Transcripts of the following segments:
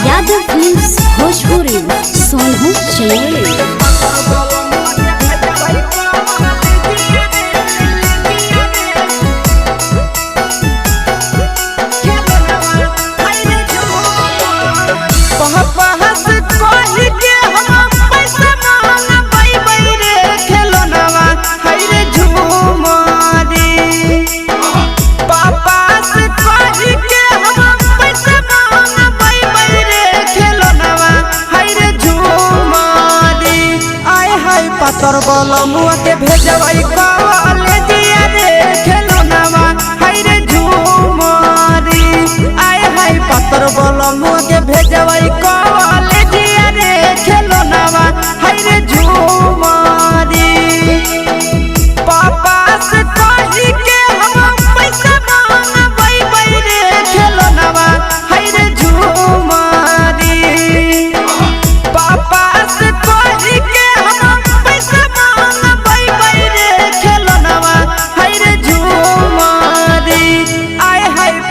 Yadav films Bhojpuri Sonu channel. पातर बलमुआ के भेजवाई कॉलेजिया रे खेलौनावा हाय रे झूमरी आय हाय पातर बलमुआ के भेजवाई कॉलेजिया रे खेलौनावा हाय रे झूमरी पापा से कही के हम पैसा मांगबै रे खेलौनावा हाय रे झूमरी पापा से कही के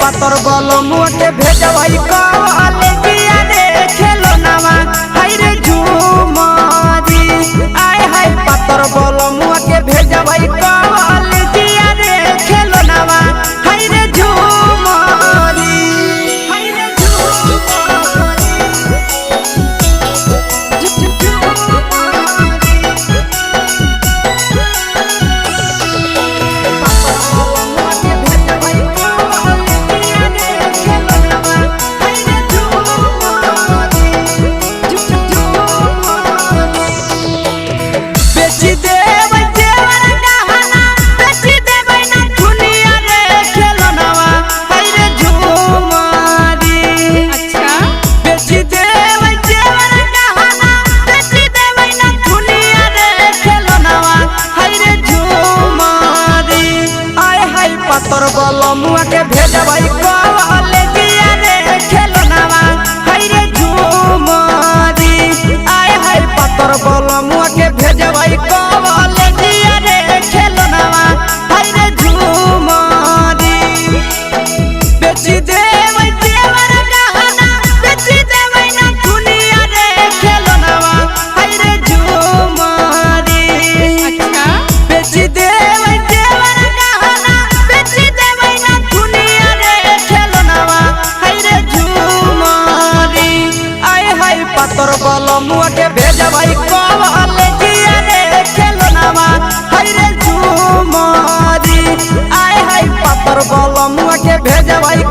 पातर बलमुआ के भेजवाई कॉलेजिया रे खेलौनावा हाय रे झूमरी आय हाय पातर बलमुआ के भेजवाई कॉलेजिया रे खेलौनावा हाय रे झूमरी हाय रे पातर बलमुआ के भेजवाई कॉलेजिया रे खेलौनावा हाय रे झूमरी आय हाय पातर बलमुआ के भेजवाई कॉलेजिया रे खेलौनावा हाय रे झूमरी बेची देबै जेवर गहना बेची देबै ना दुनिया रे खेलौनावा हाय रे झूमरी अच्छा बेची देबै जेवर गहना पातर बलमुआ के भेजवाई कॉलेजिया रे खेलौनावा हाय रे झूमरी आय हाय पातर बलमुआ के भेजवाई।